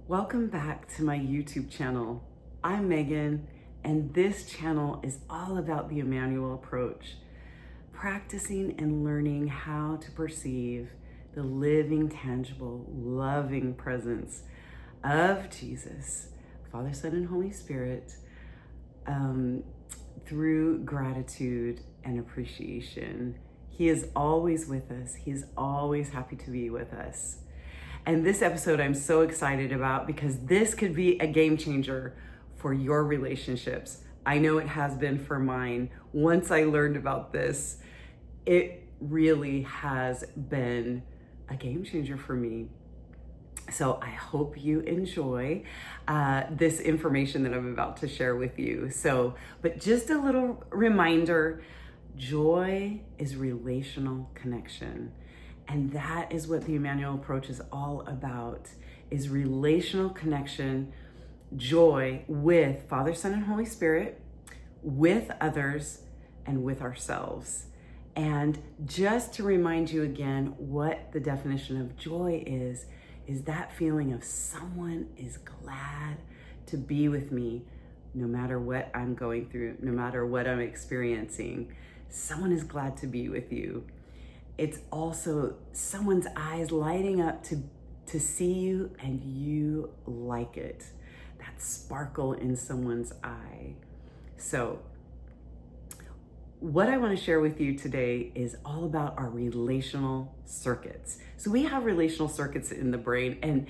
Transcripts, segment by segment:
Welcome back to my YouTube channel. I'm Megan, and this channel is all about the Immanuel approach, practicing and learning how to perceive the living, tangible, loving presence of Jesus, Father, Son, and Holy Spirit, through gratitude and appreciation. He is always with us. He is always happy to be with us. And this episode I'm so excited about because this could be a game changer for your relationships. I know it has been for mine. Once I learned about this, it really has been a game changer for me. So I hope you enjoy this information that I'm about to share with you. But just a little reminder, joy is relational connection. And that is what the Immanuel approach is all about, is relational connection, joy with Father, Son, and Holy Spirit, with others, and with ourselves. And just to remind you again what the definition of joy is that feeling of someone is glad to be with me no matter what I'm going through, no matter what I'm experiencing. Someone is glad to be with you. It's also someone's eyes lighting up to see you and you like it. That sparkle in someone's eye. So what I want to share with you today is all about our relational circuits. So we have relational circuits in the brain, and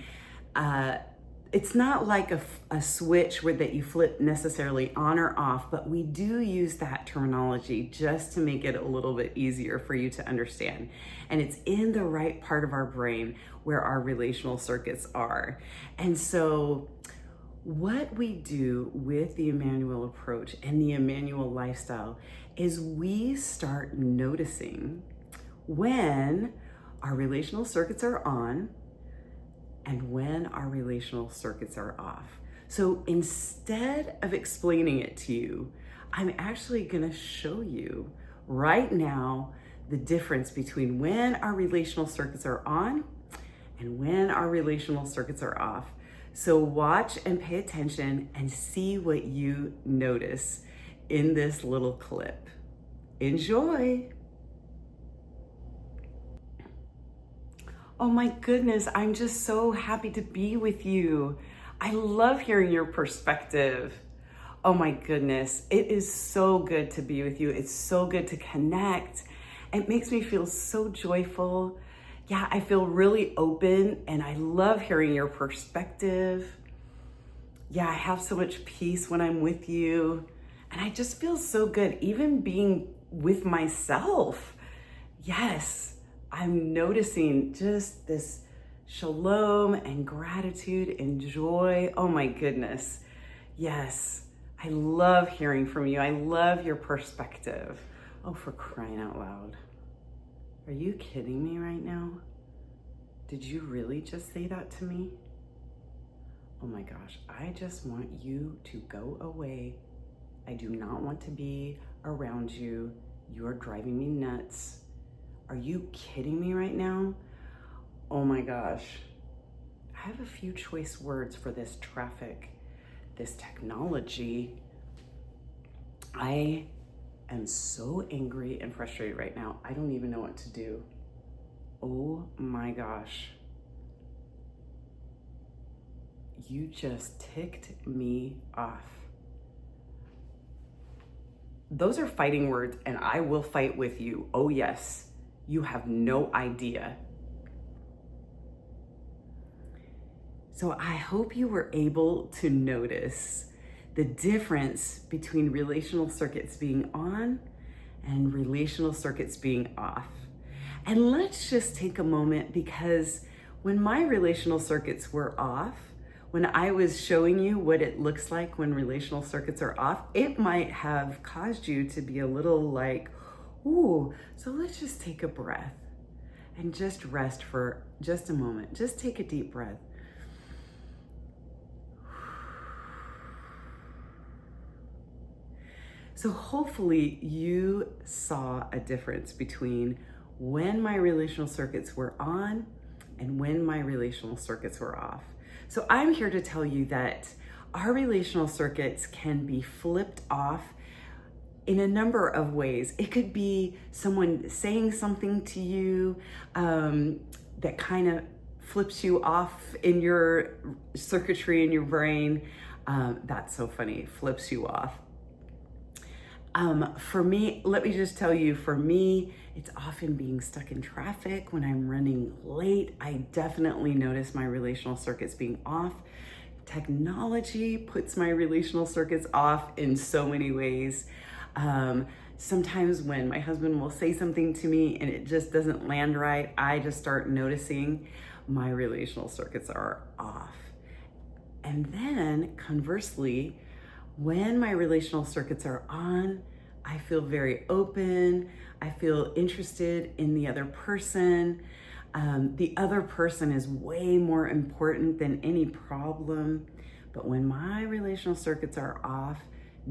it's not like a switch that you flip necessarily on or off, but we do use that terminology just to make it a little bit easier for you to understand. And it's in the right part of our brain where our relational circuits are. And so what we do with the Immanuel approach and the Immanuel lifestyle is we start noticing when our relational circuits are on and when our relational circuits are off. So instead of explaining it to you, I'm actually gonna show you right now the difference between when our relational circuits are on and when our relational circuits are off. So watch and pay attention and see what you notice in this little clip. Enjoy. Oh my goodness, I'm just so happy to be with you. I love hearing your perspective. Oh my goodness, it is so good to be with you. It's so good to connect. It makes me feel so joyful. Yeah, I feel really open and I love hearing your perspective. Yeah, I have so much peace when I'm with you. And I just feel so good, even being with myself. Yes. I'm noticing just this shalom and gratitude and joy. Oh my goodness. Yes, I love hearing from you. I love your perspective. Oh, for crying out loud. Are you kidding me right now? Did you really just say that to me? Oh my gosh, I just want you to go away. I do not want to be around you. You're driving me nuts. Are you kidding me right now? Oh my gosh. I have a few choice words for this traffic, this technology. I am so angry and frustrated right now. I don't even know what to do. Oh my gosh. You just ticked me off. Those are fighting words, and I will fight with you. Oh yes. You have no idea. So I hope you were able to notice the difference between relational circuits being on and relational circuits being off. And let's just take a moment, because when my relational circuits were off, when I was showing you what it looks like when relational circuits are off, it might have caused you to be a little like, ooh, so let's just take a breath and just rest for just a moment. Just take a deep breath. So hopefully you saw a difference between when my relational circuits were on and when my relational circuits were off. So I'm here to tell you that our relational circuits can be flipped off in a number of ways. It could be someone saying something to you that kind of flips you off in your circuitry in your brain. That's so funny, flips you off. For me, let me just tell you, for me, it's often being stuck in traffic when I'm running late. I definitely notice my relational circuits being off. Technology puts my relational circuits off in so many ways. Sometimes when my husband will say something to me and it just doesn't land right, I just start noticing my relational circuits are off. And then conversely, when my relational circuits are on, I feel very open. I feel interested in the other person. The other person is way more important than any problem. But when my relational circuits are off,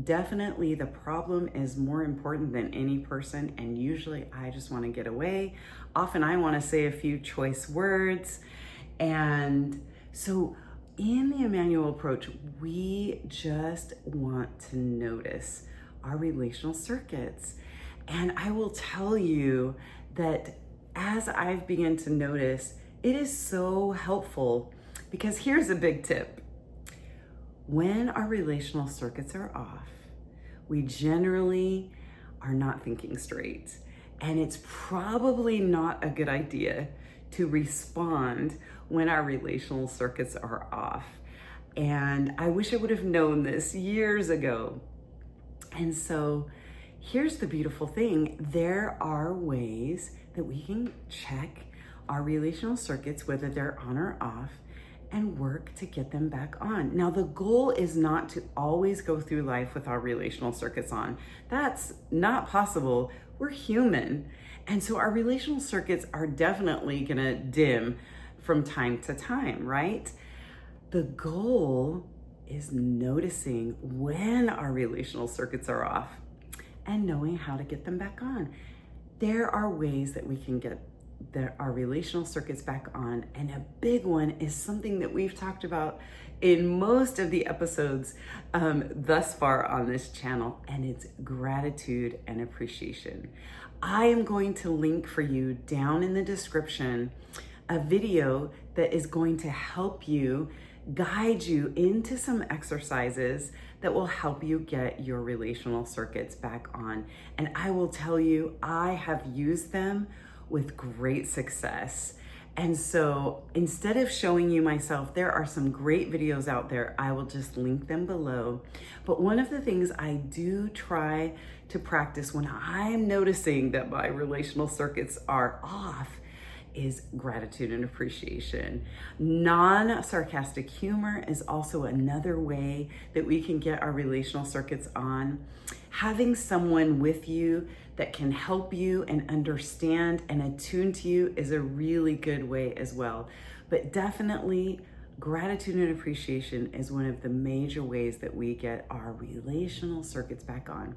definitely the problem is more important than any person. And usually I just want to get away. Often I want to say a few choice words. And so in the Immanuel approach, we just want to notice our relational circuits. And I will tell you that as I've begun to notice, it is so helpful, because here's a big tip. When our relational circuits are off, we generally are not thinking straight. And it's probably not a good idea to respond when our relational circuits are off. And I wish I would have known this years ago. And so here's the beautiful thing. There are ways that we can check our relational circuits, whether they're on or off, and work to get them back on. Now, the goal is not to always go through life with our relational circuits on. That's not possible. We're human. And so our relational circuits are definitely gonna dim from time to time, right? The goal is noticing when our relational circuits are off and knowing how to get them back on. There are ways that we can get our relational circuits back on, and a big one is something that we've talked about in most of the episodes thus far on this channel, and it's gratitude and appreciation. I am going to link for you down in the description a video that is going to help you, guide you into some exercises that will help you get your relational circuits back on. And I will tell you, I have used them with great success. And so instead of showing you myself, there are some great videos out there. I will just link them below. But one of the things I do try to practice when I'm noticing that my relational circuits are off is gratitude and appreciation. Non-sarcastic humor is also another way that we can get our relational circuits on. Having someone with you that can help you and understand and attune to you is a really good way as well. But definitely gratitude and appreciation is one of the major ways that we get our relational circuits back on.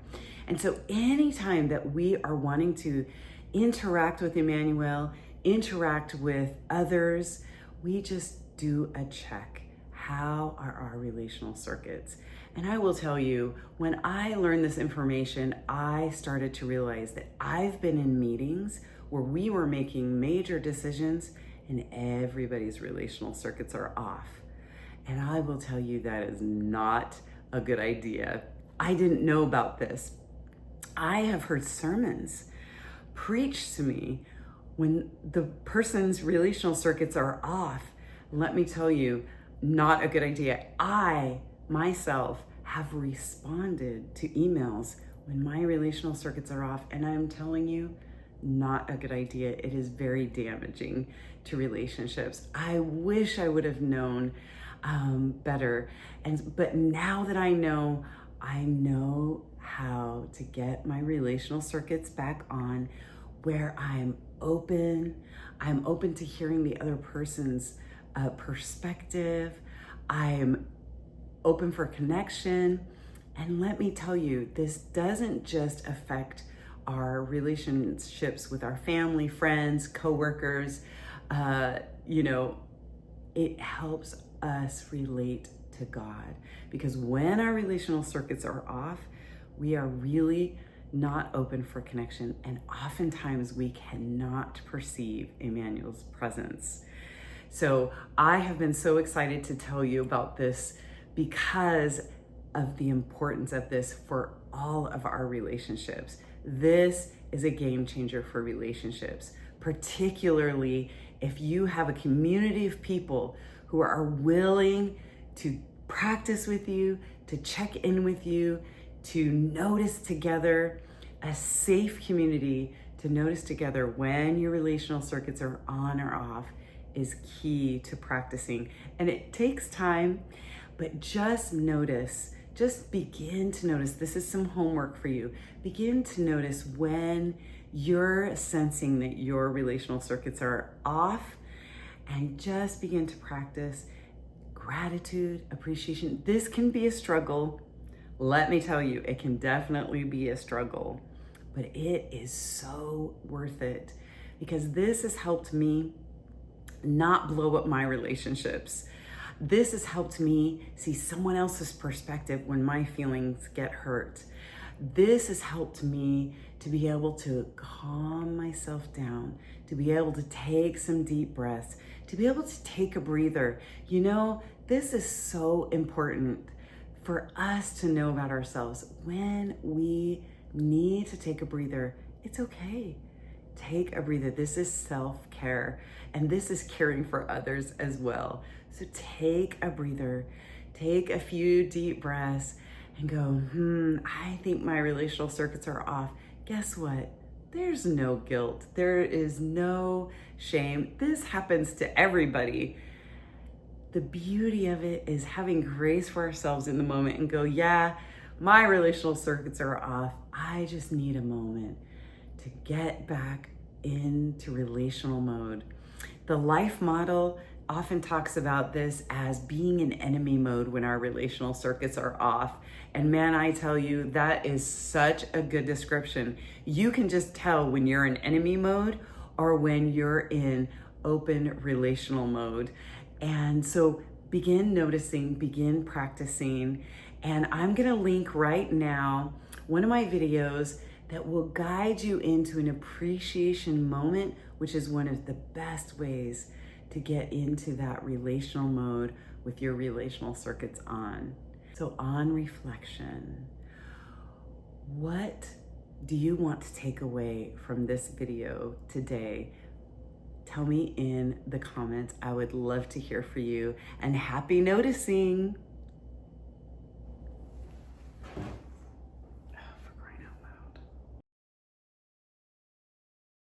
And so anytime that we are wanting to interact with Immanuel, interact with others, we just do a check. How are our relational circuits? And I will tell you, when I learned this information, I started to realize that I've been in meetings where we were making major decisions and everybody's relational circuits are off. And I will tell you that is not a good idea. I didn't know about this. I have heard sermons preached to me when the person's relational circuits are off. Let me tell you, not a good idea. I myself have responded to emails when my relational circuits are off, and I'm telling you, not a good idea. It is very damaging to relationships. I wish I would have known better. But now that I know how to get my relational circuits back on, where I'm open to hearing the other person's perspective. I'm open for connection. And let me tell you, this doesn't just affect our relationships with our family, friends, coworkers, you know, it helps us relate to God, because when our relational circuits are off, we are really not open for connection, and oftentimes we cannot perceive Immanuel's presence. So I have been so excited to tell you about this because of the importance of this for all of our relationships. This is a game changer for relationships, particularly if you have a community of people who are willing to practice with you, to check in with you, to notice together, a safe community to notice together when your relational circuits are on or off is key to practicing. And it takes time, but just notice, just begin to notice. This is some homework for you. Begin to notice when you're sensing that your relational circuits are off, and just begin to practice gratitude, appreciation. This can be a struggle. Let me tell you, it can definitely be a struggle, but it is so worth it, because this has helped me not blow up my relationships. This has helped me see someone else's perspective when my feelings get hurt. This has helped me to be able to calm myself down, to be able to take some deep breaths, to be able to take a breather. You know, this is so important for us to know about ourselves. When we need to take a breather, it's okay. Take a breather. This is self-care, and this is caring for others as well. So take a breather, take a few deep breaths, and go, I think my relational circuits are off. Guess what? There's no guilt. There is no shame. This happens to everybody. The beauty of it is having grace for ourselves in the moment and go, yeah, my relational circuits are off. I just need a moment to get back into relational mode. The life model often talks about this as being in enemy mode when our relational circuits are off. And man, I tell you, that is such a good description. You can just tell when you're in enemy mode or when you're in open relational mode. And so begin noticing, begin practicing. And I'm gonna link right now one of my videos that will guide you into an appreciation moment, which is one of the best ways to get into that relational mode with your relational circuits on. So on reflection, what do you want to take away from this video today? Tell me in the comments. I would love to hear from you, and happy noticing.